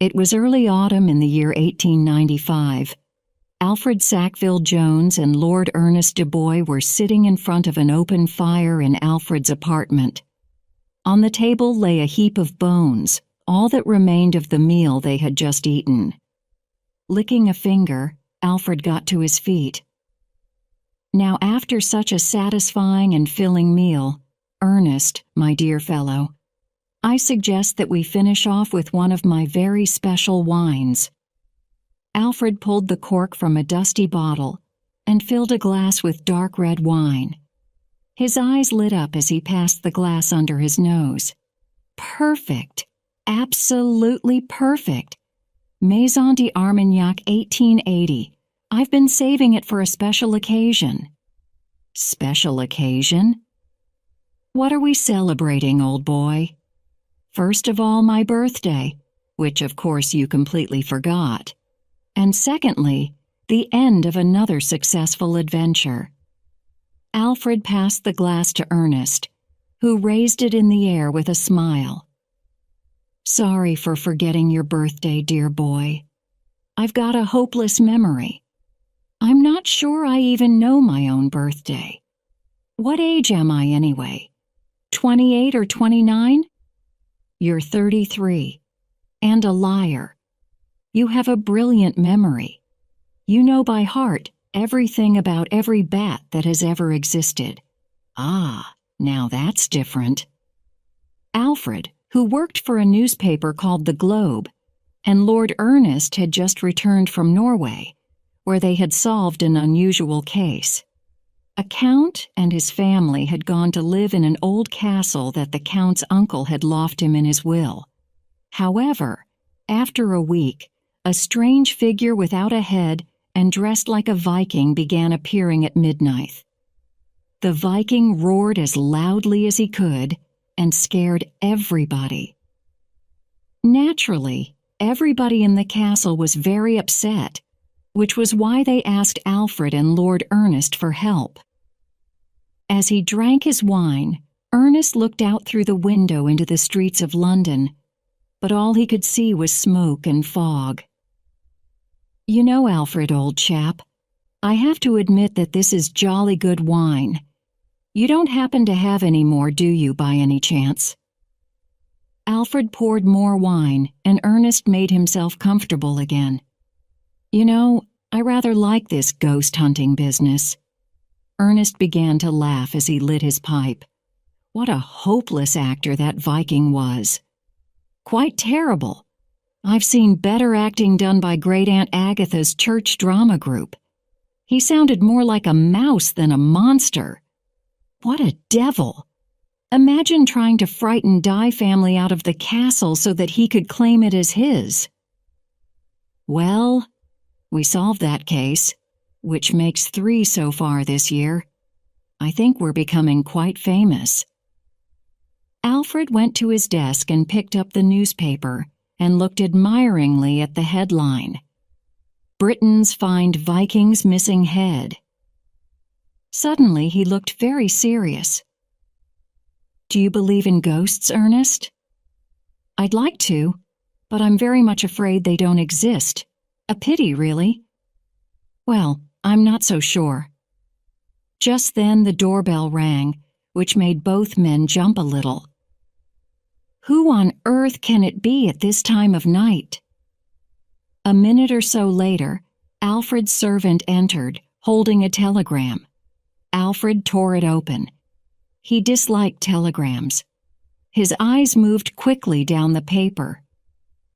It was early autumn in the year 1895. Alfred Sackville Jones and Lord Ernest Du Bois were sitting in front of an open fire in Alfred's apartment. On the table lay a heap of bones, all that remained of the meal they had just eaten. Licking a finger, Alfred got to his feet. "Now, after such a satisfying and filling meal, Ernest, my dear fellow, I suggest that we finish off with one of my very special wines." Alfred pulled the cork from a dusty bottle and filled a glass with dark red wine. His eyes lit up as he passed the glass under his nose. Perfect! Absolutely perfect! Maison d'Armagnac 1880. I've been saving it for a special occasion. Special occasion? What are we celebrating, old boy? First of all, my birthday, which of course you completely forgot. And secondly, the end of another successful adventure. Alfred passed the glass to Ernest, who raised it in the air with a smile. "Sorry for forgetting your birthday, dear boy. I've got a hopeless memory. I'm not sure I even know my own birthday. What age am I anyway? 28 or 29? You're 33. And a liar. You have a brilliant memory. You know by heart everything about every bat that has ever existed. Ah, now that's different." Alfred, who worked for a newspaper called The Globe, and Lord Ernest had just returned from Norway, where they had solved an unusual case. A count and his family had gone to live in an old castle that the count's uncle had left him in his will. However, after a week, a strange figure without a head and dressed like a Viking began appearing at midnight. The Viking roared as loudly as he could and scared everybody. Naturally, everybody in the castle was very upset, which was why they asked Alfred and Lord Ernest for help. As he drank his wine, Ernest looked out through the window into the streets of London, but all he could see was smoke and fog. "You know, Alfred, old chap, I have to admit that this is jolly good wine. You don't happen to have any more, do you, by any chance?" Alfred poured more wine, and Ernest made himself comfortable again. "You know, I rather like this ghost hunting business." Ernest began to laugh as he lit his pipe. What a hopeless actor that Viking was. Quite terrible. I've seen better acting done by Great Aunt Agatha's church drama group. He sounded more like a mouse than a monster. What a devil! Imagine trying to frighten Di family out of the castle so that he could claim it as his. Well, we solved that case, which makes 3 so far this year. I think we're becoming quite famous. Alfred went to his desk and picked up the newspaper and looked admiringly at the headline. "Britons find Viking's missing head." Suddenly he looked very serious. "Do you believe in ghosts, Ernest?" "I'd like to, but I'm very much afraid they don't exist. A pity, really." "Well, I'm not so sure." Just then the doorbell rang, which made both men jump a little. Who on earth can it be at this time of night? A minute or so later, Alfred's servant entered, holding a telegram. Alfred tore it open. He disliked telegrams. His eyes moved quickly down the paper.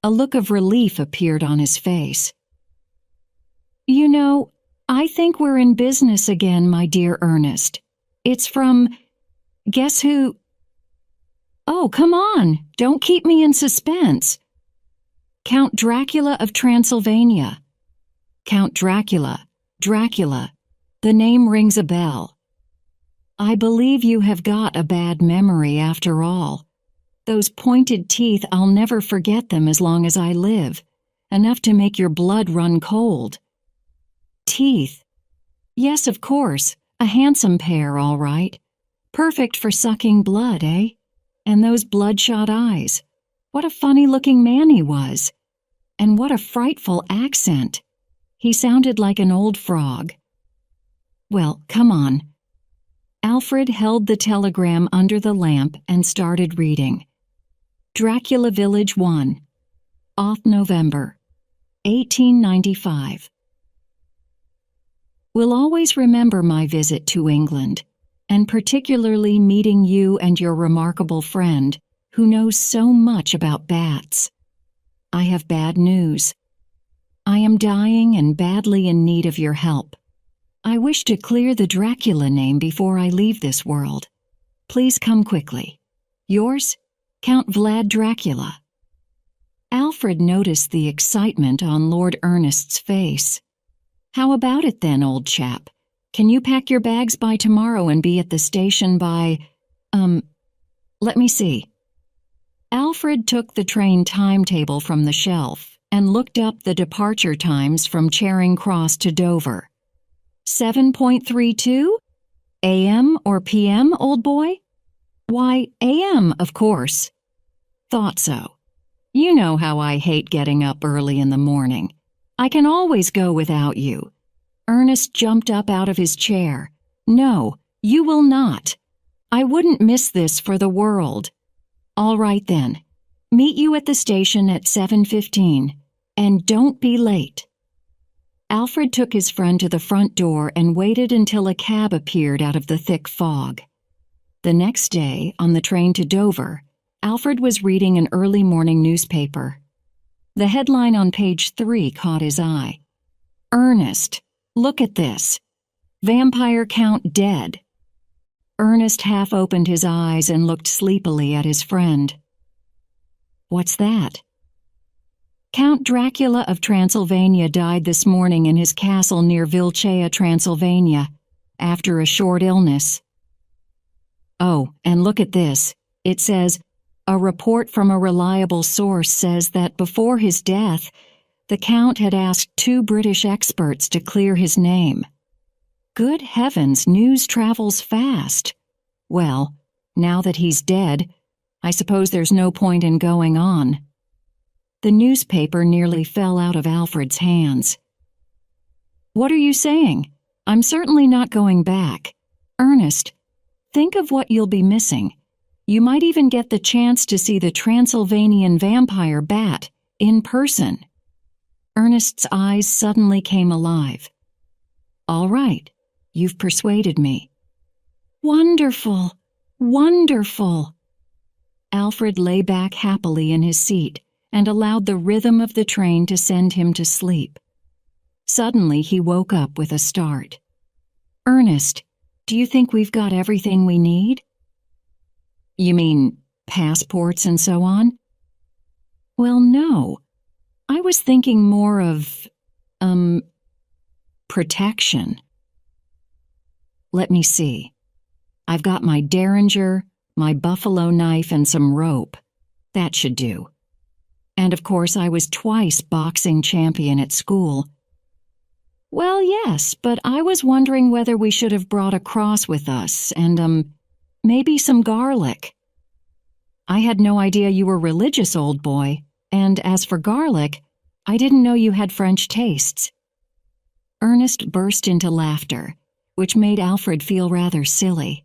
A look of relief appeared on his face. "You know, I think we're in business again, my dear Ernest. It's from... guess who... Oh, come on, don't keep me in suspense. Count Dracula of Transylvania. Count Dracula, Dracula. The name rings a bell. I believe you have got a bad memory after all. Those pointed teeth, I'll never forget them as long as I live. Enough to make your blood run cold. Teeth. Yes, of course, a handsome pair, all right. Perfect for sucking blood, eh? And those bloodshot eyes. What a funny-looking man he was. And what a frightful accent! He sounded like an old frog. Well, come on. Alfred held the telegram under the lamp and started reading. Dracula Village 1, Oth November, 1895. Will always remember my visit to England, and particularly meeting you and your remarkable friend, who knows so much about bats. I have bad news. I am dying and badly in need of your help. I wish to clear the Dracula name before I leave this world. Please come quickly. Yours, Count Vlad Dracula. Alfred noticed the excitement on Lord Ernest's face. How about it then, old chap? Can you pack your bags by tomorrow and be at the station by, let me see. Alfred took the train timetable from the shelf and looked up the departure times from Charing Cross to Dover. 7:32? AM or PM, old boy? Why, AM, of course. Thought so. You know how I hate getting up early in the morning. I can always go without you. Ernest jumped up out of his chair. No, you will not. I wouldn't miss this for the world. All right then. Meet you at the station at 7:15, and don't be late. Alfred took his friend to the front door and waited until a cab appeared out of the thick fog. The next day, on the train to Dover, Alfred was reading an early morning newspaper. The headline on page 3 caught his eye. Ernest, look at this. Vampire Count dead. Ernest half opened his eyes and looked sleepily at his friend. What's that? Count Dracula of Transylvania died this morning in his castle near Vilcea, Transylvania, after a short illness. Oh, and look at this. It says, a report from a reliable source says that before his death, the Count had asked 2 British experts to clear his name. Good heavens, news travels fast. Well, now that he's dead, I suppose there's no point in going on. The newspaper nearly fell out of Alfred's hands. What are you saying? I'm certainly not going back. Ernest, think of what you'll be missing. You might even get the chance to see the Transylvanian vampire bat in person. Ernest's eyes suddenly came alive. All right, you've persuaded me. Wonderful, wonderful. Alfred lay back happily in his seat and allowed the rhythm of the train to send him to sleep. Suddenly he woke up with a start. Ernest, do you think we've got everything we need? You mean passports and so on? Well, no. I was thinking more of, protection. Let me see. I've got my derringer, my buffalo knife, and some rope. That should do. And of course I was twice boxing champion at school. Well, yes, but I was wondering whether we should have brought a cross with us and, maybe some garlic. I had no idea you were religious, old boy, and as for garlic, I didn't know you had French tastes. Ernest burst into laughter, which made Alfred feel rather silly.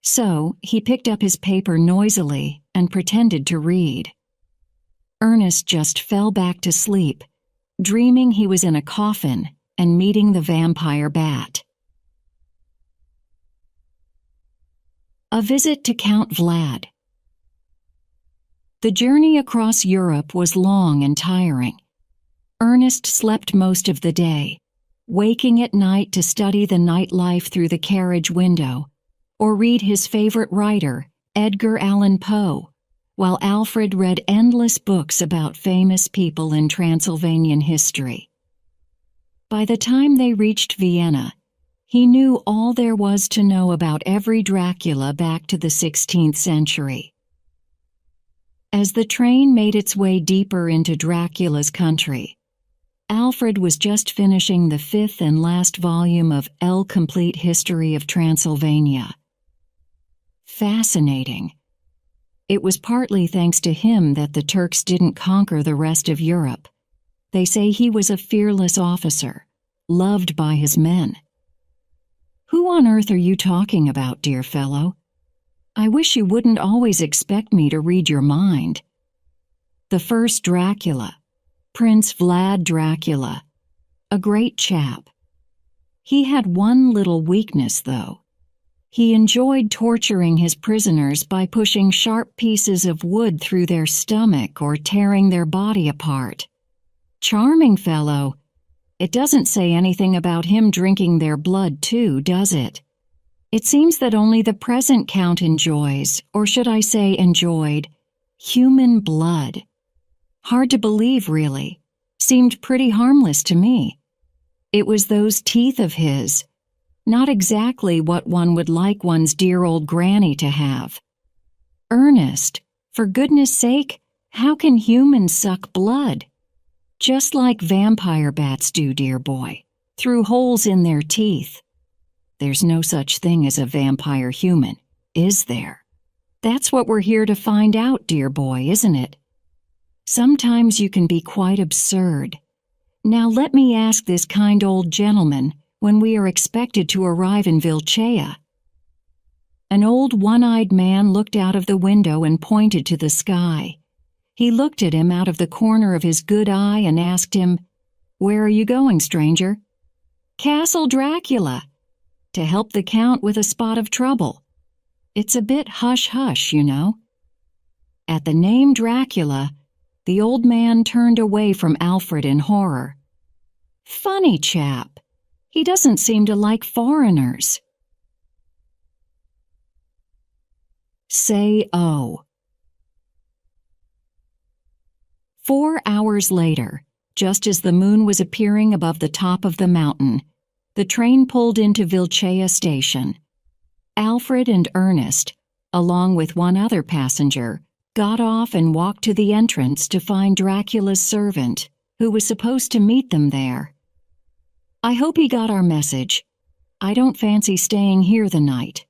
So he picked up his paper noisily and pretended to read. Ernest just fell back to sleep, dreaming he was in a coffin and meeting the vampire bat. A visit to Count Vlad. The journey across Europe was long and tiring. Ernest slept most of the day, waking at night to study the nightlife through the carriage window, or read his favorite writer, Edgar Allan Poe, while Alfred read endless books about famous people in Transylvanian history. By the time they reached Vienna, he knew all there was to know about every Dracula back to the 16th century. As the train made its way deeper into Dracula's country, Alfred was just finishing the 5th and last volume of El Complete History of Transylvania. Fascinating. It was partly thanks to him that the Turks didn't conquer the rest of Europe, They say he was a fearless officer, loved by his men. Who on earth are you talking about, dear fellow? I wish you wouldn't always expect me to read your mind. The first Dracula, Prince Vlad Dracula, a great chap. He had one little weakness, though. He enjoyed torturing his prisoners by pushing sharp pieces of wood through their stomach or tearing their body apart. Charming fellow. It doesn't say anything about him drinking their blood too, does it? It seems that only the present Count enjoys, or should I say enjoyed, human blood. Hard to believe, really. Seemed pretty harmless to me. It was those teeth of his. Not exactly what one would like one's dear old granny to have. Ernest, for goodness sake, how can humans suck blood? Just like vampire bats do, dear boy, through holes in their teeth. There's no such thing as a vampire human, is there? That's what we're here to find out, dear boy, isn't it? Sometimes you can be quite absurd. Now let me ask this kind old gentleman when we are expected to arrive in Vilcea. An old one-eyed man looked out of the window and pointed to the sky. He looked at him out of the corner of his good eye and asked him, "Where are you going, stranger?" "Castle Dracula, to help the Count with a spot of trouble. It's a bit hush-hush, you know." At the name Dracula, the old man turned away from Alfred in horror. Funny chap. He doesn't seem to like foreigners. Say oh. 4 hours later, just as the moon was appearing above the top of the mountain, the train pulled into Vilcea station. Alfred and Ernest, along with one other passenger, got off and walked to the entrance to find Dracula's servant, who was supposed to meet them there. I hope he got our message. I don't fancy staying here the night.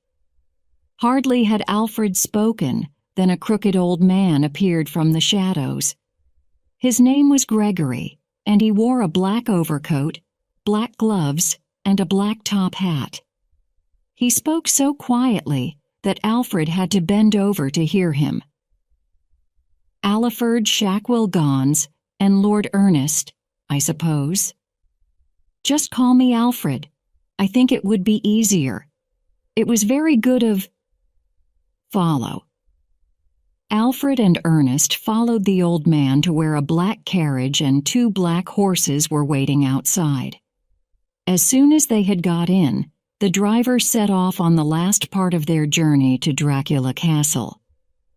Hardly had Alfred spoken than a crooked old man appeared from the shadows. His name was Gregory, and he wore a black overcoat, black gloves, and a black top hat. He spoke so quietly that Alfred had to bend over to hear him. Aliford Shackwell Gons and Lord Ernest, I suppose. Just call me Alfred. I think it would be easier. It was very good of... Follow. Alfred and Ernest followed the old man to where a black carriage and 2 black horses were waiting outside. As soon as they had got in, the driver set off on the last part of their journey to Dracula Castle.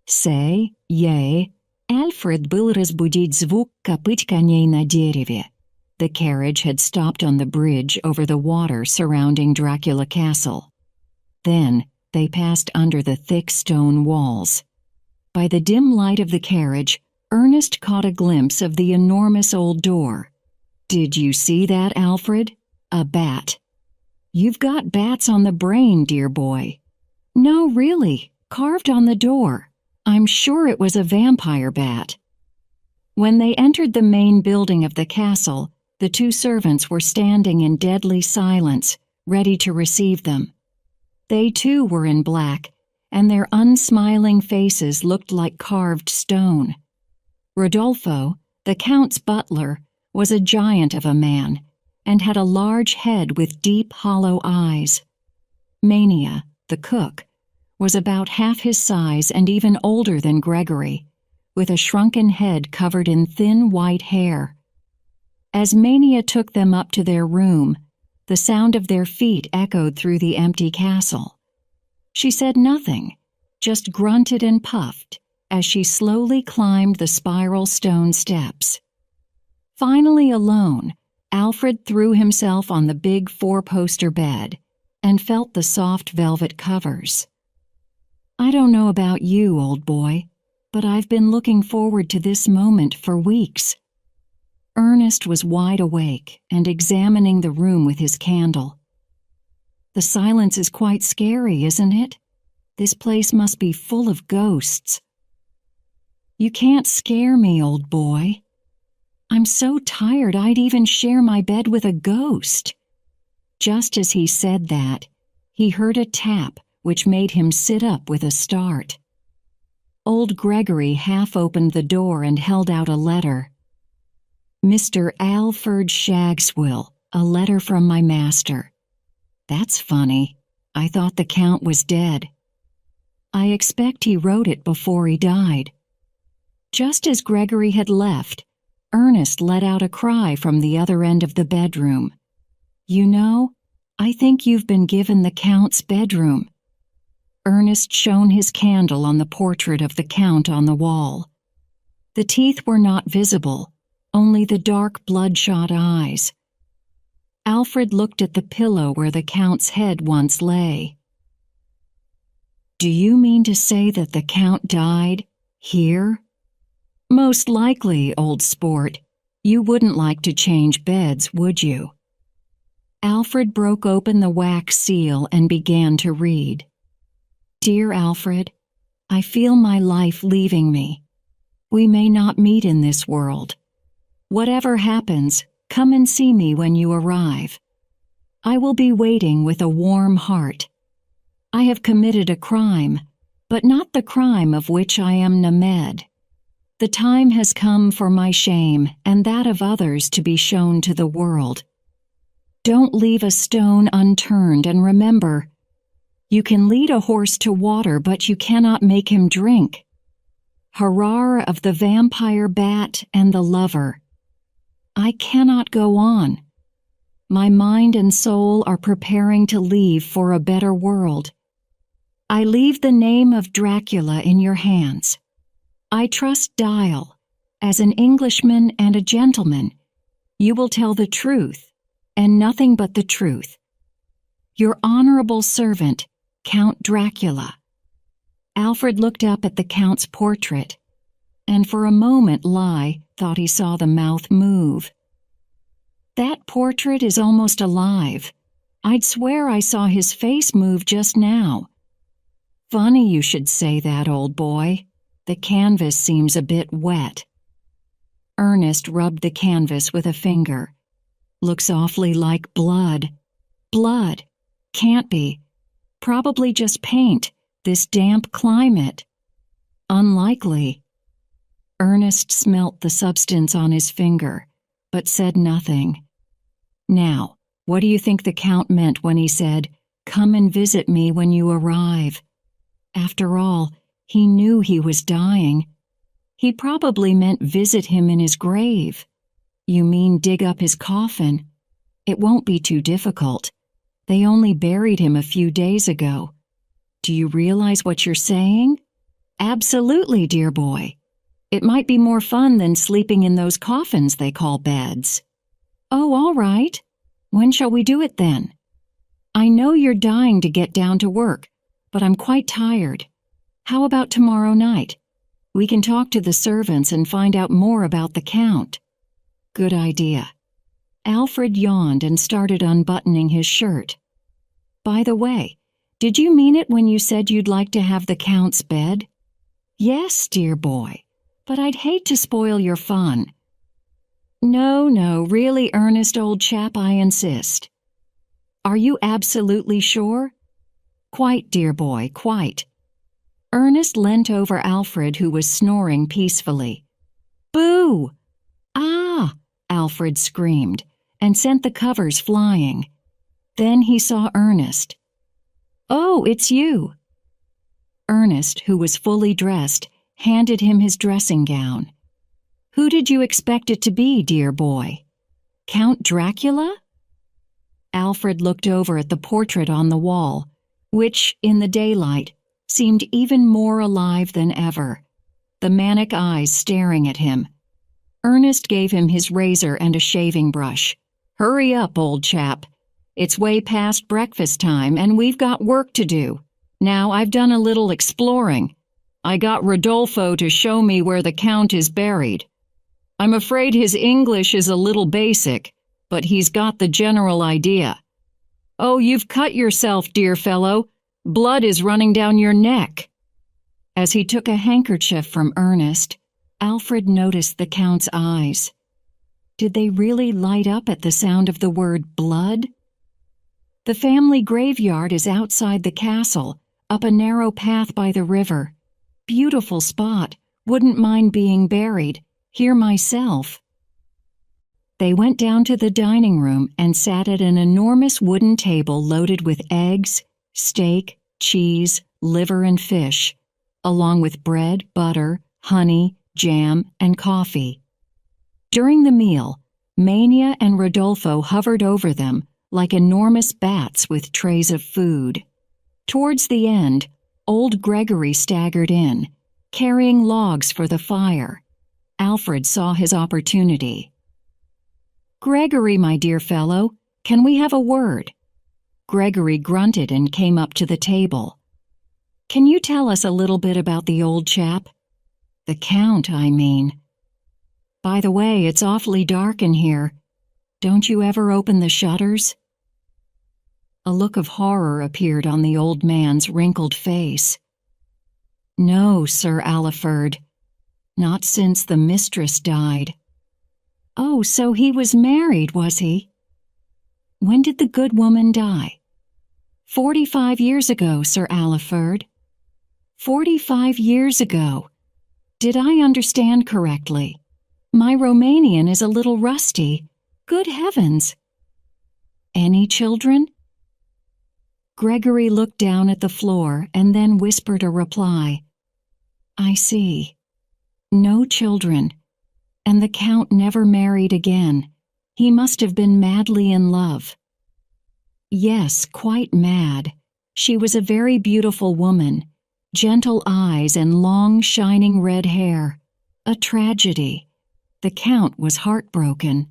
Say, yea, Alfred был разбудить звук копыт коней на дереве. The carriage had stopped on the bridge over the water surrounding Dracula Castle. Then they passed under the thick stone walls. By the dim light of the carriage, Ernest caught a glimpse of the enormous old door. Did you see that, Alfred? A bat. You've got bats on the brain, dear boy. No, really, carved on the door. I'm sure it was a vampire bat. When they entered the main building of the castle, the 2 servants were standing in deadly silence, ready to receive them. They too were in black, and their unsmiling faces looked like carved stone. Rodolfo, the Count's butler, was a giant of a man, and had a large head with deep, hollow eyes. Mania, the cook, was about half his size and even older than Gregory, with a shrunken head covered in thin white hair. As Mania took them up to their room, the sound of their feet echoed through the empty castle. She said nothing, just grunted and puffed as she slowly climbed the spiral stone steps. Finally alone, Alfred threw himself on the big 4-poster bed and felt the soft velvet covers. I don't know about you, old boy, but I've been looking forward to this moment for weeks. Ernest was wide awake and examining the room with his candle. The silence is quite scary, isn't it? This place must be full of ghosts. You can't scare me, old boy. I'm so tired I'd even share my bed with a ghost." Just as he said that, he heard a tap which made him sit up with a start. Old Gregory half opened the door and held out a letter. "Mr. Alfred Shagswill, a letter from my master." "That's funny. I thought the Count was dead." "I expect he wrote it before he died." Just as Gregory had left, Ernest let out a cry from the other end of the bedroom. "You know, I think you've been given the Count's bedroom." Ernest shone his candle on the portrait of the Count on the wall. The teeth were not visible, only the dark bloodshot eyes. Alfred looked at the pillow where the Count's head once lay. "Do you mean to say that the Count died here?" "Most likely, old sport. You wouldn't like to change beds, would you?" Alfred broke open the wax seal and began to read. "Dear Alfred, I feel my life leaving me. We may not meet in this world. Whatever happens, come and see me when you arrive. I will be waiting with a warm heart. I have committed a crime, but not the crime of which I am Named. The time has come for my shame and that of others to be shown to the world. Don't leave a stone unturned, and remember, you can lead a horse to water, but you cannot make him drink. Hurrah of the vampire bat and the lover. I cannot go on. My mind and soul are preparing to leave for a better world. I leave the name of Dracula in your hands. I trust Dial. As an Englishman and a gentleman, you will tell the truth, and nothing but the truth. Your honorable servant, Count Dracula." Alfred looked up at the Count's portrait, and for a moment Lai thought he saw the mouth move. "That portrait is almost alive. I'd swear I saw his face move just now." "Funny you should say that, old boy. The canvas seems a bit wet." Ernest rubbed the canvas with a finger. "Looks awfully like blood." "Blood? Can't be. Probably just paint, this damp climate." "Unlikely." Ernest smelt the substance on his finger, but said nothing. "Now, what do you think the Count meant when he said, 'Come and visit me when you arrive'? After all, he knew he was dying. He probably meant visit him in his grave." "You mean dig up his coffin? It won't be too difficult. They only buried him a few days ago. Do you realize what you're saying?" "Absolutely, dear boy. It might be more fun than sleeping in those coffins they call beds." "Oh, all right. When shall we do it then?" "I know you're dying to get down to work, but I'm quite tired. How about tomorrow night? We can talk to the servants and find out more about the Count." "Good idea." Alfred yawned and started unbuttoning his shirt. "By the way, did you mean it when you said you'd like to have the Count's bed?" "Yes, dear boy, but I'd hate to spoil your fun." No, really, Ernest, old chap, I insist." "Are you absolutely sure?" "Quite, dear boy, quite." Ernest leant over Alfred, who was snoring peacefully. "Boo! Ah!" Alfred screamed, and sent the covers flying. Then he saw Ernest. "Oh, it's you." Ernest, who was fully dressed, handed him his dressing gown. "Who did you expect it to be, dear boy? Count Dracula?" Alfred looked over at the portrait on the wall, which, in the daylight, seemed even more alive than ever, the manic eyes staring at him. Ernest gave him his razor and a shaving brush. "Hurry up, old chap. It's way past breakfast time, and we've got work to do. Now, I've done a little exploring. I got Rodolfo to show me where the Count is buried. I'm afraid his English is a little basic, but he's got the general idea. Oh, you've cut yourself, dear fellow. Blood is running down your neck." As he took a handkerchief from Ernest, Alfred noticed the Count's eyes. Did they really light up at the sound of the word blood? The family graveyard is outside the castle, up a narrow path by the river. Beautiful spot. Wouldn't mind being buried. Here myself. They went down to the dining room and sat at an enormous wooden table loaded with eggs, steak, cheese, liver, and fish, along with bread, butter, honey, jam, and coffee. During the meal, Mania and Rodolfo hovered over them like enormous bats with trays of food. Towards the end, old Gregory staggered in, carrying logs for the fire. Alfred saw his opportunity. "Gregory, my dear fellow, can we have a word?" Gregory grunted and came up to the table. "Can you tell us a little bit about the old chap? The Count, I mean. By the way, it's awfully dark in here. Don't you ever open the shutters?" A look of horror appeared on the old man's wrinkled face. "No, Sir Aliferd. Not since the mistress died." "Oh, so he was married, was he?" "When did the good woman die?" 45 years ago, Sir Aliferd." 45 years ago. Did I understand correctly? My Romanian is a little rusty. Good heavens! Any children? Gregory looked down at the floor and then whispered a reply. "I see. No children. And the Count never married again. He must have been madly in love." "Yes, quite mad. She was a very beautiful woman, gentle eyes and long, shining red hair. A tragedy. The Count was heartbroken."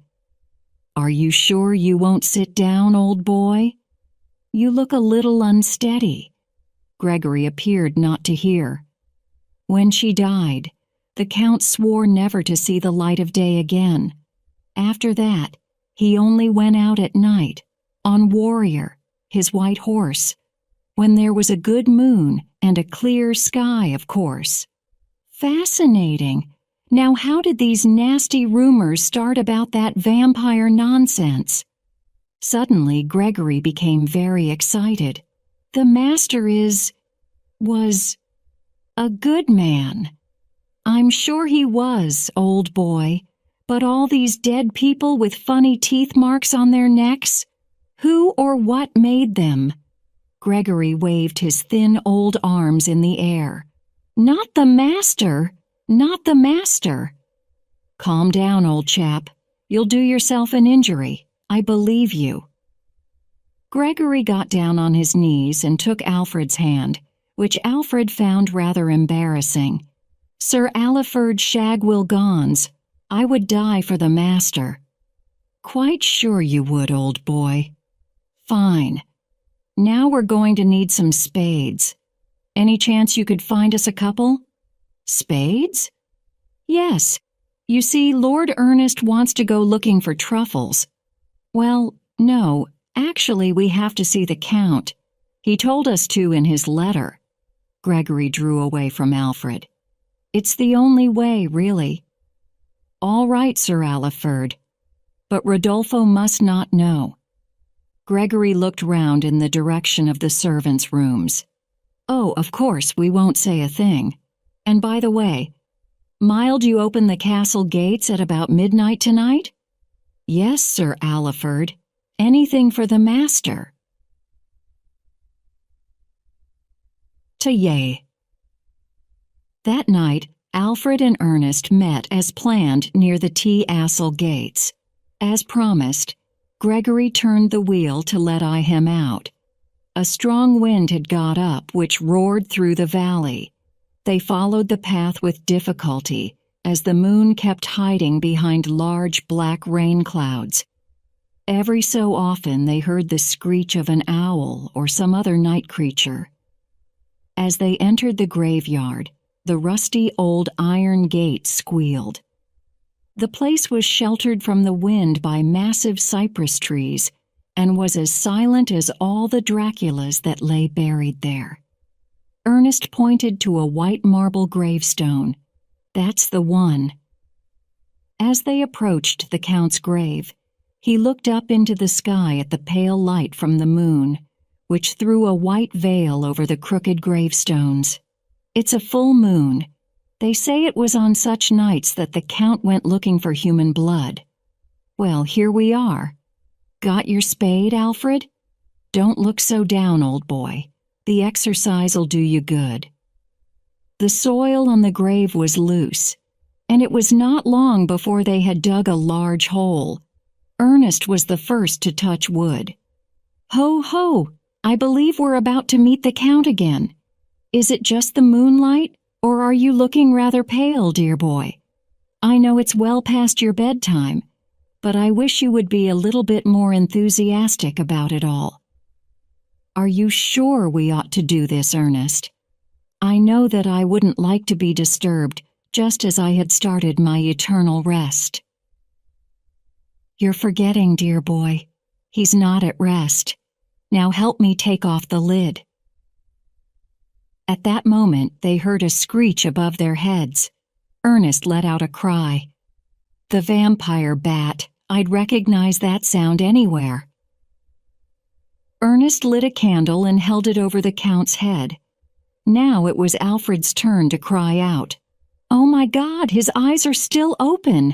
"Are you sure you won't sit down, old boy? You look a little unsteady." Gregory appeared not to hear. "When she died, the Count swore never to see the light of day again. After that, he only went out at night, on Warrior, his white horse, when there was a good moon and a clear sky, of course." "Fascinating. Now how did these nasty rumors start about that vampire nonsense?" Suddenly, Gregory became very excited. "The master was a good man." "I'm sure he was, old boy. But all these dead people with funny teeth marks on their necks? Who or what made them?" Gregory waved his thin old arms in the air. "Not the master! Not the master!" "Calm down, old chap. You'll do yourself an injury. I believe you." Gregory got down on his knees and took Alfred's hand, which Alfred found rather embarrassing. "Sir Aliferd Shagwill Gons, I would die for the master." "Quite sure you would, old boy." "Fine. Now we're going to need some spades. Any chance you could find us a couple?" "Spades?" "Yes. You see, Lord Ernest wants to go looking for truffles." "Well, no, actually we have to see the Count. He told us to in his letter." Gregory drew away from Alfred. "It's the only way, really." "All right, Sir Aliferd. But Rodolfo must not know." Gregory looked round in the direction of the servants' rooms. "Oh, of course, we won't say a thing. And by the way, Mild, you open the castle gates at about midnight tonight?" "Yes, Sir Aliferd. Anything for the master." To Yea. That night, Alfred and Ernest met as planned near the T-Assel gates. As promised, Gregory turned the wheel to let him out. A strong wind had got up, which roared through the valley. They followed the path with difficulty, as the moon kept hiding behind large black rain clouds. Every so often they heard the screech of an owl or some other night creature. As they entered the graveyard, the rusty old iron gate squealed. The place was sheltered from the wind by massive cypress trees and was as silent as all the Draculas that lay buried there. Ernest pointed to a white marble gravestone. "That's the one." As they approached the Count's grave, he looked up into the sky at the pale light from the moon, which threw a white veil over the crooked gravestones. It's a full moon. They say it was on such nights that the Count went looking for human blood. Well, here we are. Got your spade, Alfred? Don't look so down, old boy. The exercise'll do you good. The soil on the grave was loose, and it was not long before they had dug a large hole. Ernest was the first to touch wood. Ho, ho! I believe we're about to meet the Count again. Is it just the moonlight, or are you looking rather pale, dear boy? I know it's well past your bedtime, but I wish you would be a little bit more enthusiastic about it all. Are you sure we ought to do this, Ernest? I know that I wouldn't like to be disturbed just as I had started my eternal rest. You're forgetting, dear boy. He's not at rest. Now help me take off the lid. At that moment, they heard a screech above their heads. Ernest let out a cry. The vampire bat. I'd recognize that sound anywhere. Ernest lit a candle and held it over the Count's head. Now it was Alfred's turn to cry out. Oh my God, his eyes are still open,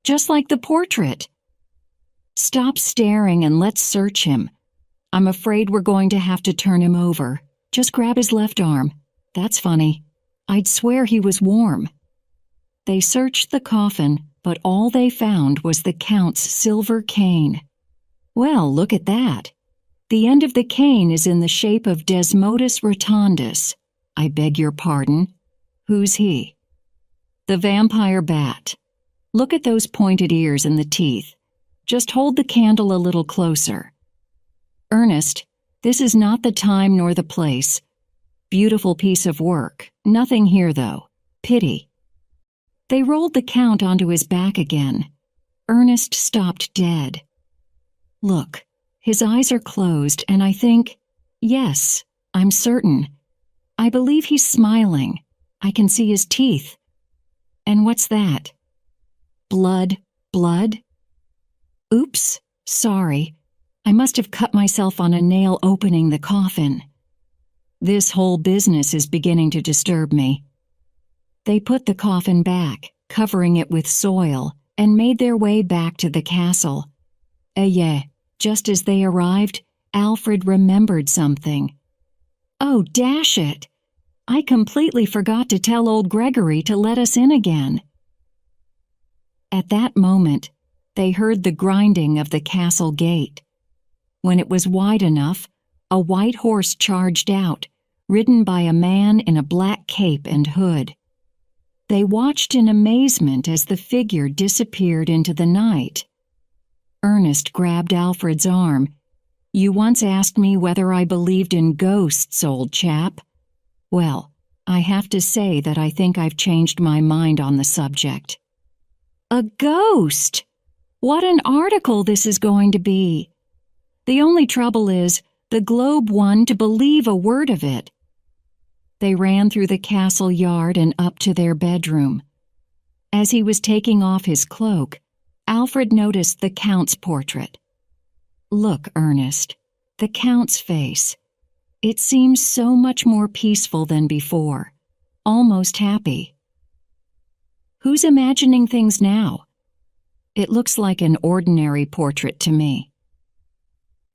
just like the portrait. Stop staring and let's search him. I'm afraid we're going to have to turn him over. Just grab his left arm. That's funny. I'd swear he was warm. They searched the coffin, but all they found was the Count's silver cane. Well, look at that. The end of the cane is in the shape of Desmodus rotundus. I beg your pardon. Who's he? The vampire bat. Look at those pointed ears and the teeth. Just hold the candle a little closer. Ernest, this is not the time nor the place. Beautiful piece of work. Nothing here, though. Pity. They rolled the Count onto his back again. Ernest stopped dead. Look, his eyes are closed, and I think, yes, I'm certain. I believe he's smiling. I can see his teeth. And what's that? Blood, blood? Oops, sorry. I must have cut myself on a nail opening the coffin. This whole business is beginning to disturb me. They put the coffin back, covering it with soil, and made their way back to the castle. Just as they arrived, Alfred remembered something. Oh, dash it! I completely forgot to tell old Gregory to let us in again. At that moment, they heard the grinding of the castle gate. When it was wide enough, a white horse charged out, ridden by a man in a black cape and hood. They watched in amazement as the figure disappeared into the night. Ernest grabbed Alfred's arm. You once asked me whether I believed in ghosts, old chap. Well, I have to say that I think I've changed my mind on the subject. A ghost! What an article this is going to be! The only trouble is, the Globe won to believe a word of it. They ran through the castle yard and up to their bedroom. As he was taking off his cloak, Alfred noticed the Count's portrait. Look, Ernest, the Count's face. It seems so much more peaceful than before, almost happy. Who's imagining things now? It looks like an ordinary portrait to me.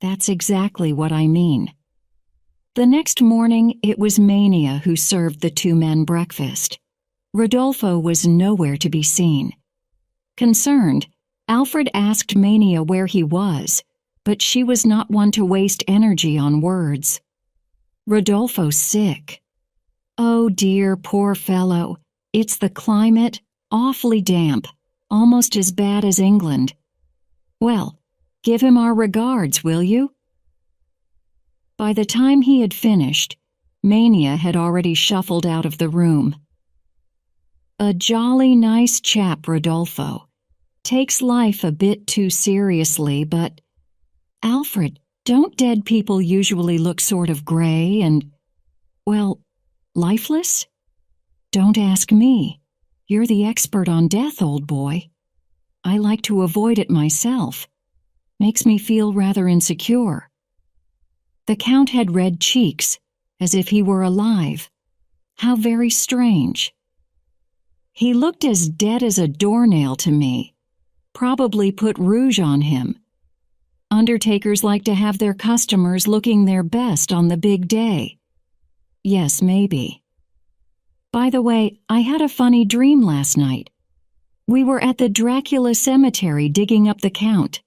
That's exactly what I mean. The next morning, it was Mania who served the two men breakfast. Rodolfo was nowhere to be seen. Concerned, Alfred asked Mania where he was, but she was not one to waste energy on words. Rodolfo's sick. Oh dear, poor fellow. It's the climate, awfully damp, almost as bad as England. Well, give him our regards, will you? By the time he had finished, Mania had already shuffled out of the room. A jolly nice chap, Rodolfo. Takes life a bit too seriously, but... Alfred, don't dead people usually look sort of gray and, well, lifeless? Don't ask me. You're the expert on death, old boy. I like to avoid it myself. Makes me feel rather insecure." The Count had red cheeks, as if he were alive. How very strange. He looked as dead as a doornail to me. Probably put rouge on him. Undertakers like to have their customers looking their best on the big day. Yes, maybe. By the way, I had a funny dream last night. We were at the Dracula cemetery digging up the Count.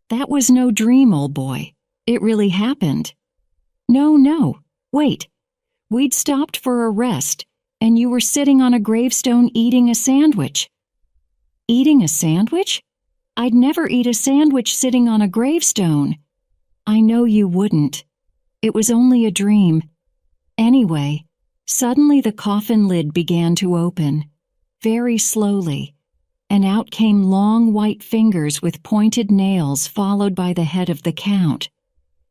That was no dream, old boy. It really happened. No, wait. We'd stopped for a rest, and you were sitting on a gravestone eating a sandwich. Eating a sandwich? I'd never eat a sandwich sitting on a gravestone. I know you wouldn't. It was only a dream. Anyway, suddenly the coffin lid began to open, very slowly, and out came long white fingers with pointed nails followed by the head of the Count,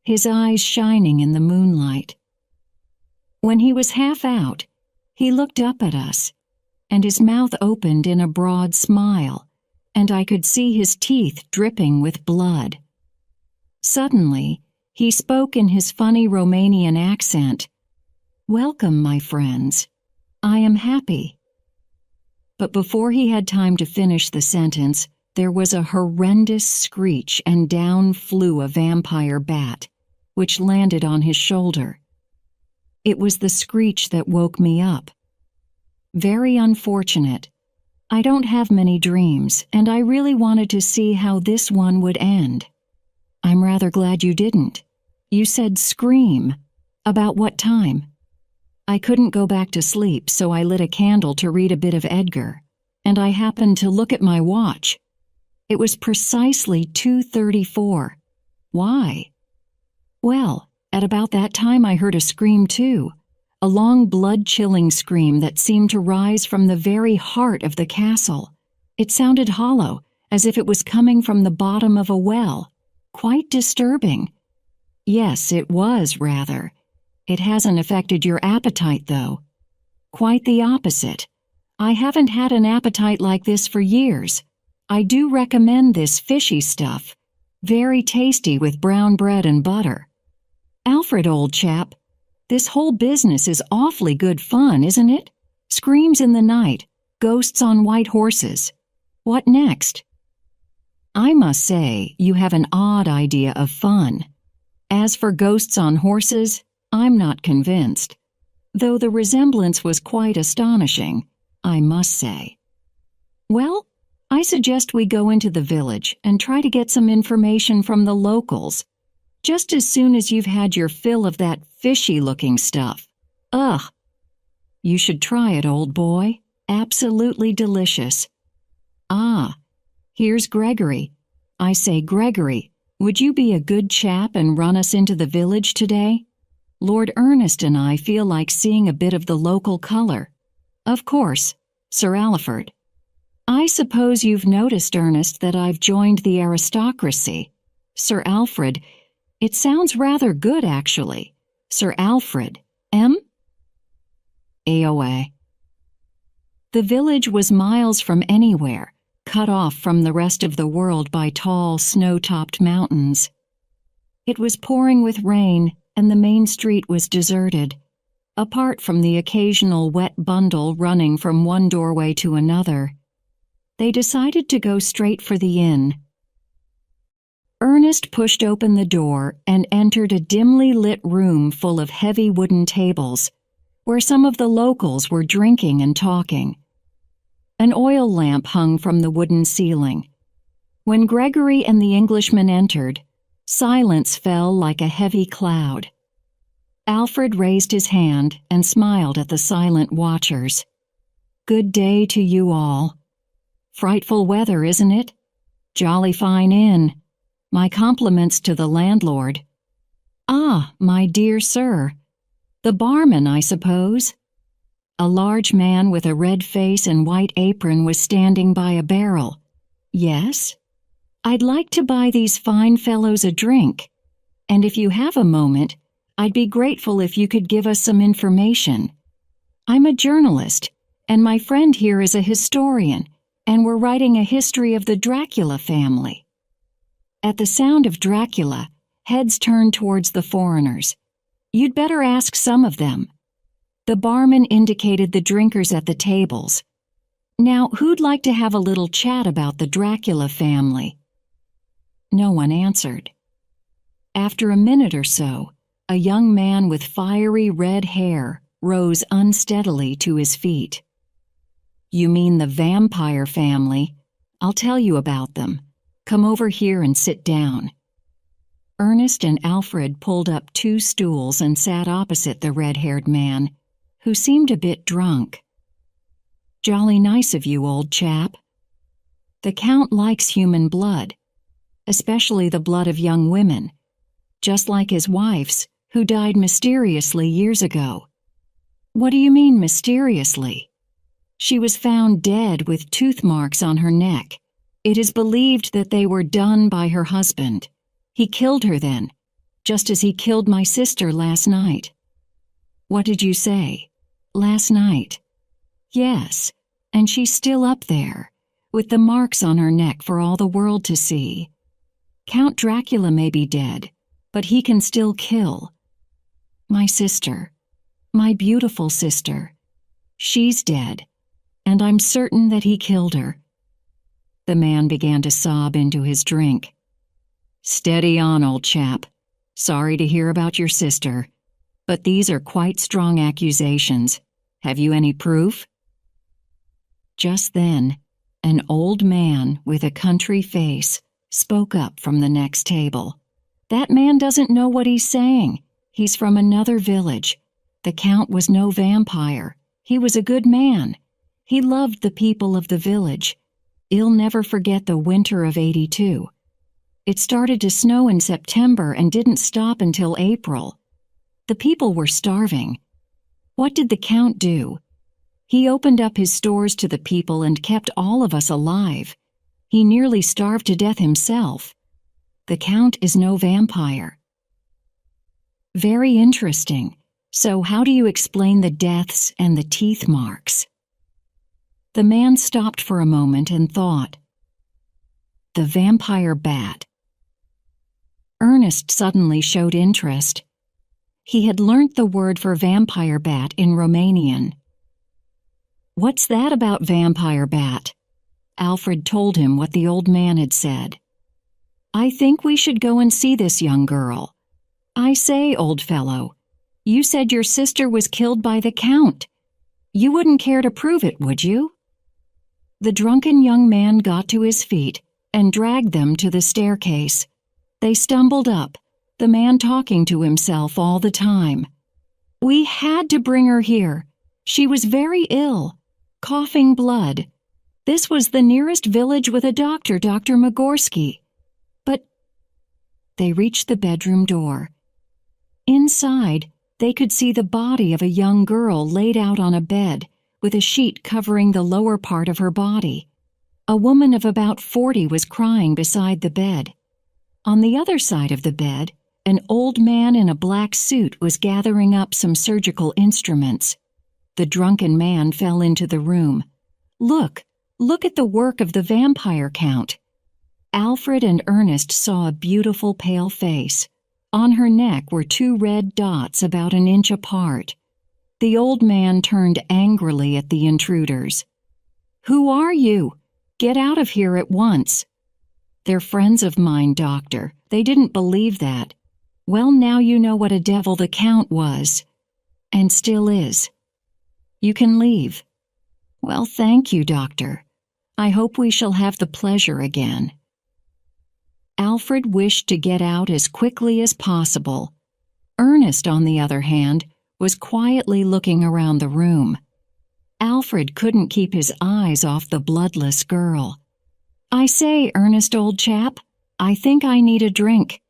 his eyes shining in the moonlight. When he was half out, he looked up at us, and his mouth opened in a broad smile, and I could see his teeth dripping with blood. Suddenly, he spoke in his funny Romanian accent. "Welcome, my friends. I am happy." But before he had time to finish the sentence, there was a horrendous screech and down flew a vampire bat, which landed on his shoulder. It was the screech that woke me up. Very unfortunate. I don't have many dreams, and I really wanted to see how this one would end. I'm rather glad you didn't. You said scream. About what time? I couldn't go back to sleep, so I lit a candle to read a bit of Edgar, and I happened to look at my watch. It was precisely 2:34. Why? Well, at about that time I heard a scream too, a long blood-chilling scream that seemed to rise from the very heart of the castle. It sounded hollow, as if it was coming from the bottom of a well. Quite disturbing. Yes, it was, rather. It hasn't affected your appetite, though. Quite the opposite. I haven't had an appetite like this for years. I do recommend this fishy stuff. Very tasty with brown bread and butter. Alfred, old chap, this whole business is awfully good fun, isn't it? Screams in the night, ghosts on white horses. What next? I must say, you have an odd idea of fun. As for ghosts on horses, I'm not convinced, though the resemblance was quite astonishing, I must say. Well, I suggest we go into the village and try to get some information from the locals, just as soon as you've had your fill of that fishy-looking stuff. Ugh! You should try it, old boy. Absolutely delicious. Ah, here's Gregory. I say, Gregory, would you be a good chap and run us into the village today? Lord Ernest and I feel like seeing a bit of the local color. Of course, Sir Alfred. I suppose you've noticed, Ernest, that I've joined the aristocracy. Sir Alfred, it sounds rather good, actually. Sir Alfred, M? AOA. The village was miles from anywhere, cut off from the rest of the world by tall, snow-topped mountains. It was pouring with rain, and the main street was deserted, apart from the occasional wet bundle running from one doorway to another. They decided to go straight for the inn. Ernest pushed open the door and entered a dimly lit room full of heavy wooden tables, where some of the locals were drinking and talking. An oil lamp hung from the wooden ceiling. When Gregory and the Englishman entered, silence fell like a heavy cloud. Alfred raised his hand and smiled at the silent watchers. Good day to you all. Frightful weather, isn't it? Jolly fine inn. My compliments to the landlord. Ah, my dear sir. The barman, I suppose. A large man with a red face and white apron was standing by a barrel. Yes? I'd like to buy these fine fellows a drink, and if you have a moment, I'd be grateful if you could give us some information. I'm a journalist, and my friend here is a historian, and we're writing a history of the Dracula family." At the sound of Dracula, heads turned towards the foreigners. "You'd better ask some of them." The barman indicated the drinkers at the tables. "Now, who'd like to have a little chat about the Dracula family?" No one answered. After a minute or so, a young man with fiery red hair rose unsteadily to his feet. "You mean the vampire family? I'll tell you about them. Come over here and sit down." Ernest and Alfred pulled up 2 stools and sat opposite the red-haired man, who seemed a bit drunk. "Jolly nice of you, old chap. The Count likes human blood, especially the blood of young women, just like his wife's, who died mysteriously years ago." "What do you mean mysteriously?" "She was found dead with tooth marks on her neck. It is believed that they were done by her husband. He killed her then, just as he killed my sister last night." "What did you say? Last night?" "Yes, and she's still up there, with the marks on her neck for all the world to see. Count Dracula may be dead, but he can still kill. My sister, my beautiful sister, she's dead, and I'm certain that he killed her." The man began to sob into his drink. "Steady on, old chap. Sorry to hear about your sister, but these are quite strong accusations. Have you any proof?" Just then, an old man with a country face spoke up from the next table. "That man doesn't know what he's saying. He's from another village. The Count was no vampire. He was a good man. He loved the people of the village. He'll never forget the winter of '82. It started to snow in September and didn't stop until April. The people were starving. What did the Count do? He opened up his stores to the people and kept all of us alive. He nearly starved to death himself. The Count is no vampire." "Very interesting. So how do you explain the deaths and the teeth marks?" The man stopped for a moment and thought. "The vampire bat." Ernest suddenly showed interest. He had learnt the word for vampire bat in Romanian. "What's that about vampire bat?" Alfred told him what the old man had said. "I think we should go and see this young girl. I say, old fellow, you said your sister was killed by the Count. You wouldn't care to prove it, would you?" The drunken young man got to his feet and dragged them to the staircase. They stumbled up, the man talking to himself all the time. "We had to bring her here. She was very ill, coughing blood. This was the nearest village with a doctor, Dr. Magorsky. But—" They reached the bedroom door. Inside, they could see the body of a young girl laid out on a bed with a sheet covering the lower part of her body. A woman of about 40 was crying beside the bed. On the other side of the bed, an old man in a black suit was gathering up some surgical instruments. The drunken man fell into the room. Look at the work of the vampire Count." Alfred and Ernest saw a beautiful pale face. On her neck were 2 red dots about an inch apart. The old man turned angrily at the intruders. "Who are you? Get out of here at once." "They're friends of mine, doctor. They didn't believe that." "Well, now you know what a devil the Count was. And still is. You can leave." "Well, thank you, doctor. I hope we shall have the pleasure again." Alfred wished to get out as quickly as possible. Ernest, on the other hand, was quietly looking around the room. Alfred couldn't keep his eyes off the bloodless girl. "I say, Ernest, old chap, I think I need a drink."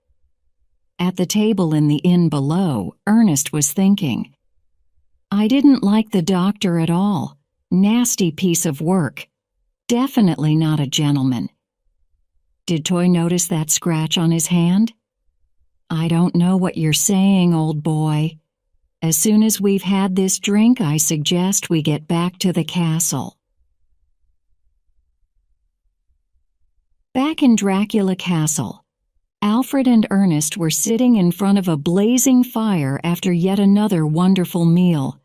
At the table in the inn below, Ernest was thinking. "I didn't like the doctor at all. Nasty piece of work. Definitely not a gentleman. Did Toy notice that scratch on his hand?" "I don't know what you're saying, old boy. As soon as we've had this drink, I suggest we get back to the castle." Back in Dracula Castle, Alfred and Ernest were sitting in front of a blazing fire after yet another wonderful meal,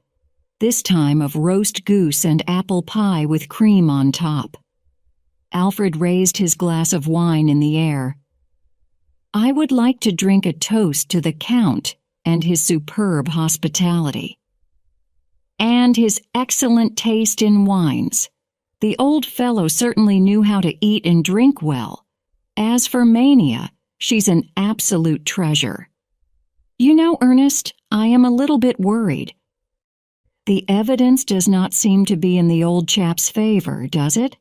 this time of roast goose and apple pie with cream on top. Alfred raised his glass of wine in the air. "I would like to drink a toast to the Count and his superb hospitality. And his excellent taste in wines. The old fellow certainly knew how to eat and drink well. As for Mania, she's an absolute treasure. You know, Ernest, I am a little bit worried. The evidence does not seem to be in the old chap's favor, does it?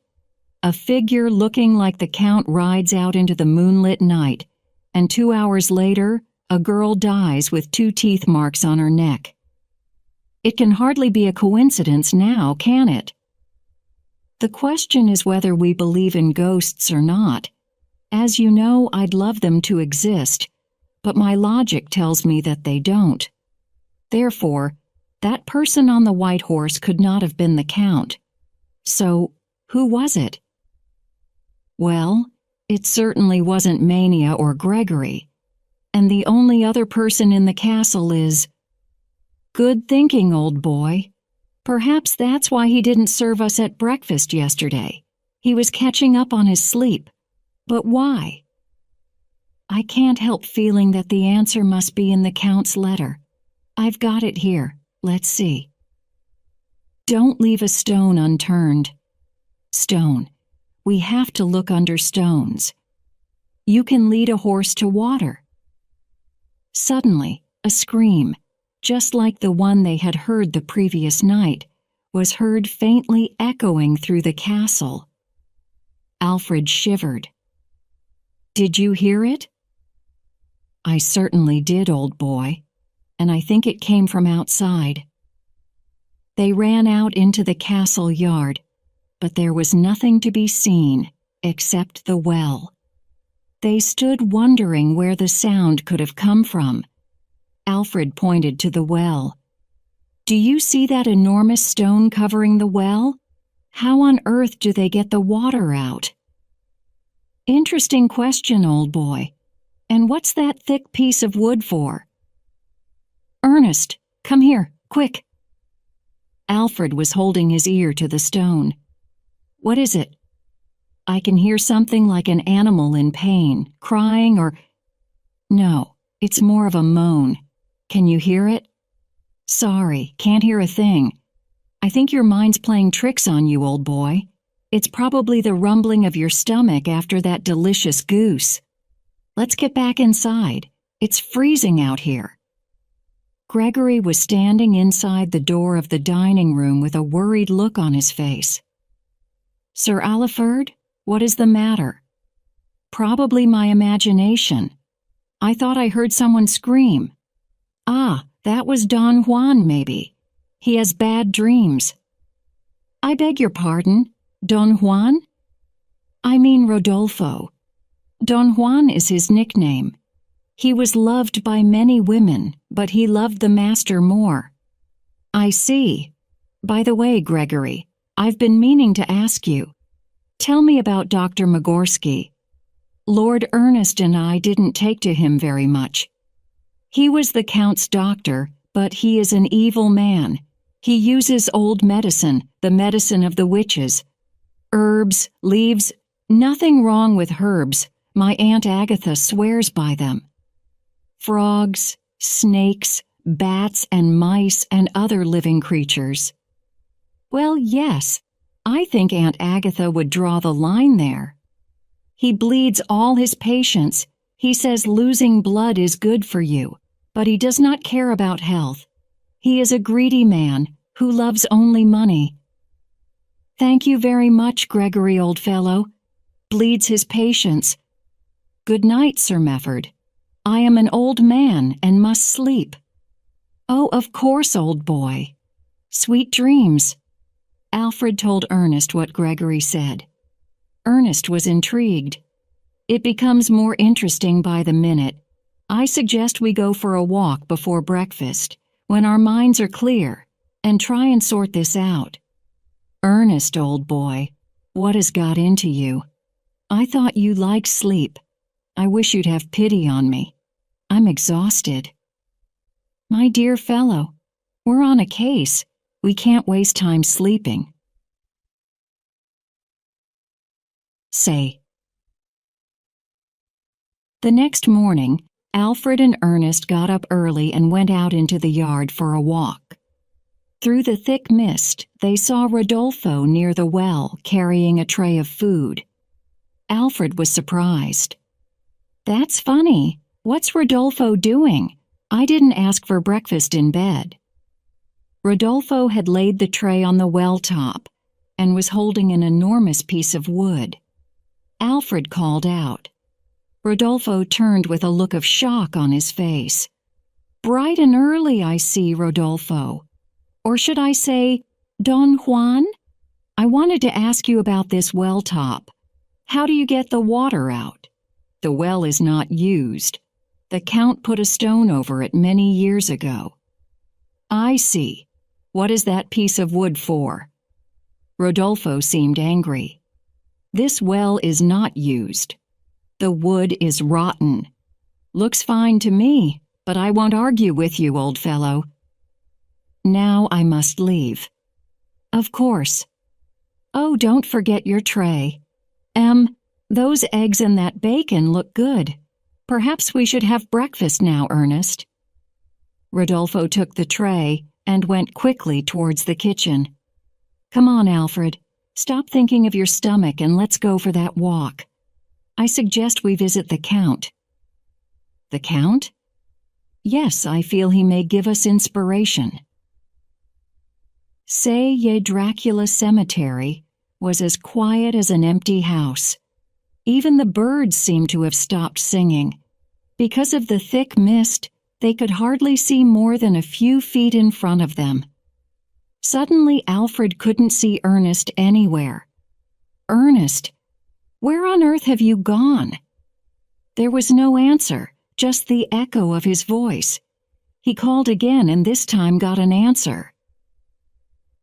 A figure looking like the Count rides out into the moonlit night, and 2 hours later, a girl dies with 2 teeth marks on her neck. It can hardly be a coincidence now, can it? The question is whether we believe in ghosts or not. As you know, I'd love them to exist, but my logic tells me that they don't. Therefore, that person on the white horse could not have been the Count. So, who was it? Well, it certainly wasn't Mania or Gregory, and the only other person in the castle is... Good thinking, old boy. Perhaps that's why he didn't serve us at breakfast yesterday. He was catching up on his sleep. But why? I can't help feeling that the answer must be in the Count's letter. I've got it here. Let's see. Don't leave a stone unturned. Stone. We have to look under stones. You can lead a horse to water. Suddenly, a scream, just like the one they had heard the previous night, was heard faintly echoing through the castle. Alfred shivered. Did you hear it? I certainly did, old boy, and I think it came from outside. They ran out into the castle yard, but there was nothing to be seen except the well. They stood wondering where the sound could have come from. Alfred pointed to the well. Do you see that enormous stone covering the well? How on earth do they get the water out? Interesting question, old boy. And what's that thick piece of wood for? Ernest, come here, quick. Alfred was holding his ear to the stone. What is it? I can hear something like an animal in pain, crying or... No, it's more of a moan. Can you hear it? Sorry, can't hear a thing. I think your mind's playing tricks on you, old boy. It's probably the rumbling of your stomach after that delicious goose. Let's get back inside. It's freezing out here. Gregory was standing inside the door of the dining room with a worried look on his face. Sir Alfred, what is the matter? Probably my imagination. I thought I heard someone scream. Ah, that was Don Juan, maybe. He has bad dreams. I beg your pardon, Don Juan? I mean Rodolfo. Don Juan is his nickname. He was loved by many women, but he loved the master more. I see. By the way, Gregory, I've been meaning to ask you. Tell me about Dr. Magorsky. Lord Ernest and I didn't take to him very much. He was the Count's doctor, but he is an evil man. He uses old medicine, the medicine of the witches. Herbs, leaves, nothing wrong with herbs. My Aunt Agatha swears by them. Frogs, snakes, bats and mice and other living creatures. Well, yes, I think Aunt Agatha would draw the line there. He bleeds all his patients. He says losing blood is good for you, but he does not care about health. He is a greedy man who loves only money. Thank you very much, Gregory, old fellow. Bleeds his patients. Good night, Sir Mefford. I am an old man and must sleep. Oh, of course, old boy. Sweet dreams. Alfred told Ernest what Gregory said. Ernest was intrigued. It becomes more interesting by the minute. I suggest we go for a walk before breakfast, when our minds are clear, and try and sort this out. Ernest, old boy, what has got into you? I thought you liked sleep. I wish you'd have pity on me. I'm exhausted. My dear fellow, we're on a case. We can't waste time sleeping. Say. The next morning, Alfred and Ernest got up early and went out into the yard for a walk. Through the thick mist, they saw Rodolfo near the well carrying a tray of food. Alfred was surprised. That's funny. What's Rodolfo doing? I didn't ask for breakfast in bed. Rodolfo had laid the tray on the well top and was holding an enormous piece of wood. Alfred called out. Rodolfo turned with a look of shock on his face. Bright and early, I see, Rodolfo. Or should I say, Don Juan? I wanted to ask you about this well top. How do you get the water out? The well is not used. The Count put a stone over it many years ago. I see. What is that piece of wood for? Rodolfo seemed angry. This well is not used. The wood is rotten. Looks fine to me, but I won't argue with you, old fellow. Now I must leave. Of course. Oh, don't forget your tray. Those eggs and that bacon look good. Perhaps we should have breakfast now, Ernest. Rodolfo took the tray and went quickly towards the kitchen. Come on, Alfred. Stop thinking of your stomach and let's go for that walk. I suggest we visit the Count. The Count? Yes, I feel he may give us inspiration. Say Ye Dracula Cemetery was as quiet as an empty house. Even the birds seemed to have stopped singing. Because of the thick mist, they could hardly see more than a few feet in front of them. Suddenly, Alfred couldn't see Ernest anywhere. Ernest, where on earth have you gone? There was no answer, just the echo of his voice. He called again and this time got an answer.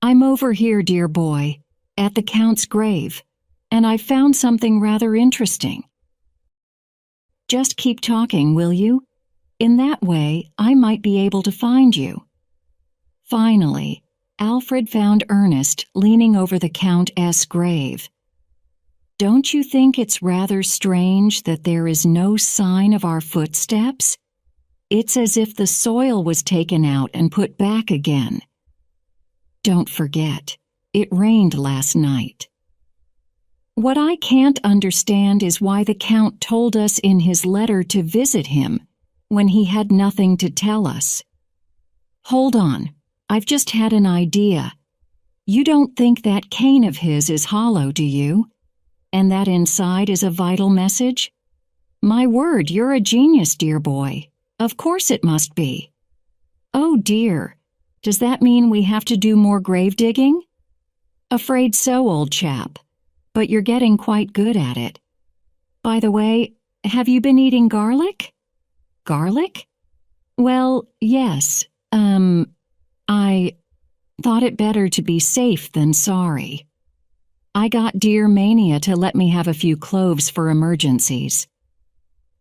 I'm over here, dear boy, at the Count's grave, and I've found something rather interesting. Just keep talking, will you? In that way, I might be able to find you. Finally, Alfred found Ernest leaning over the Countess' grave. Don't you think it's rather strange that there is no sign of our footsteps? It's as if the soil was taken out and put back again. Don't forget, it rained last night. What I can't understand is why the Count told us in his letter to visit him when he had nothing to tell us. Hold on, I've just had an idea. You don't think that cane of his is hollow, do you? And that inside is a vital message? My word, you're a genius, dear boy. Of course it must be. Oh dear, does that mean we have to do more grave digging? Afraid so, old chap, but you're getting quite good at it. By the way, have you been eating garlic? Garlic? Well, yes, I thought it better to be safe than sorry. I got dear Mania to let me have a few cloves for emergencies.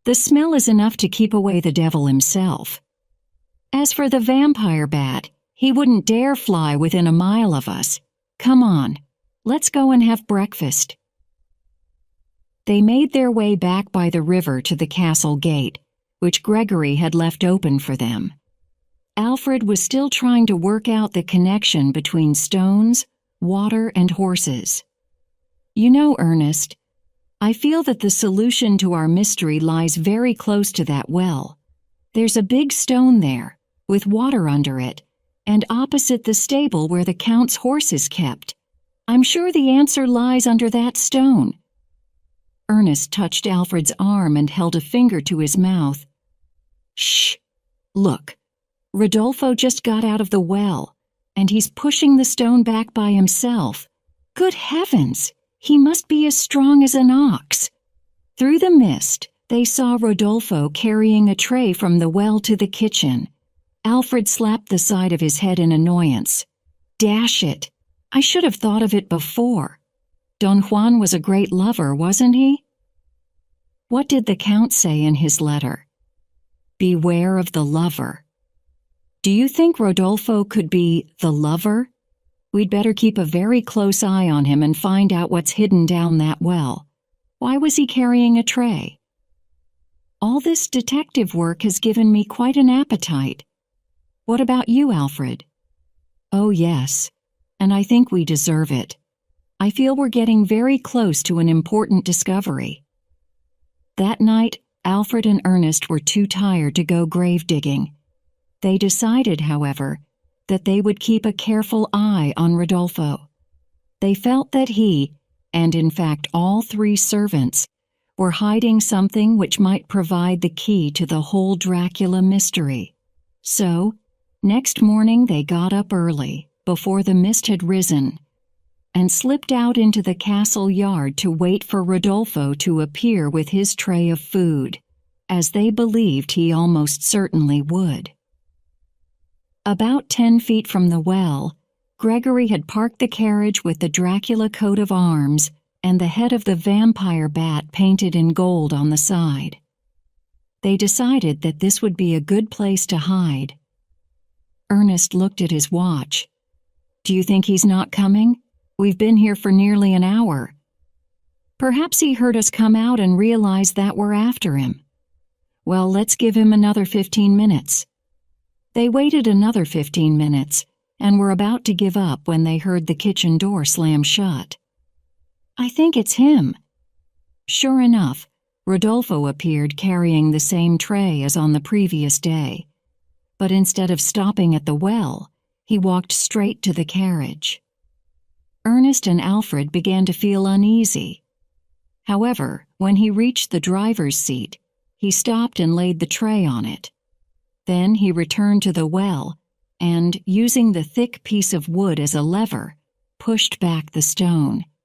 The smell is enough to keep away the devil himself. As for the vampire bat, he wouldn't dare fly within a mile of us. Come on, let's go and have breakfast. They made their way back by the river to the castle gate, which Gregory had left open for them. Alfred was still trying to work out the connection between stones, water, and horses. You know, Ernest, I feel that the solution to our mystery lies very close to that well. There's a big stone there, with water under it, and opposite the stable where the Count's horse is kept. I'm sure the answer lies under that stone. Ernest touched Alfred's arm and held a finger to his mouth. Shh! Look, Rodolfo just got out of the well, and he's pushing the stone back by himself. Good heavens! He must be as strong as an ox. Through the mist, they saw Rodolfo carrying a tray from the well to the kitchen. Alfred slapped the side of his head in annoyance. Dash it! I should have thought of it before. Don Juan was a great lover, wasn't he? What did the Count say in his letter? Beware of the lover. Do you think Rodolfo could be the lover? We'd better keep a very close eye on him and find out what's hidden down that well. Why was he carrying a tray? All this detective work has given me quite an appetite. What about you, Alfred? Oh, yes, and I think we deserve it. I feel we're getting very close to an important discovery. That night, Alfred and Ernest were too tired to go grave digging. They decided, however, that they would keep a careful eye on Rodolfo. They felt that he, and in fact all three servants, were hiding something which might provide the key to the whole Dracula mystery. So, next morning they got up early, before the mist had risen, and slipped out into the castle yard to wait for Rodolfo to appear with his tray of food, as they believed he almost certainly would. About 10 feet from the well, Gregory had parked the carriage with the Dracula coat of arms and the head of the vampire bat painted in gold on the side. They decided that this would be a good place to hide. Ernest looked at his watch. Do you think he's not coming? We've been here for nearly an hour. Perhaps he heard us come out and realized that we're after him. Well, let's give him another 15 minutes. They waited another 15 minutes and were about to give up when they heard the kitchen door slam shut. I think it's him. Sure enough, Rodolfo appeared carrying the same tray as on the previous day. But instead of stopping at the well, he walked straight to the carriage. Ernest and Alfred began to feel uneasy. However, when he reached the driver's seat, he stopped and laid the tray on it. Then he returned to the well and, using the thick piece of wood as a lever, pushed back the stone,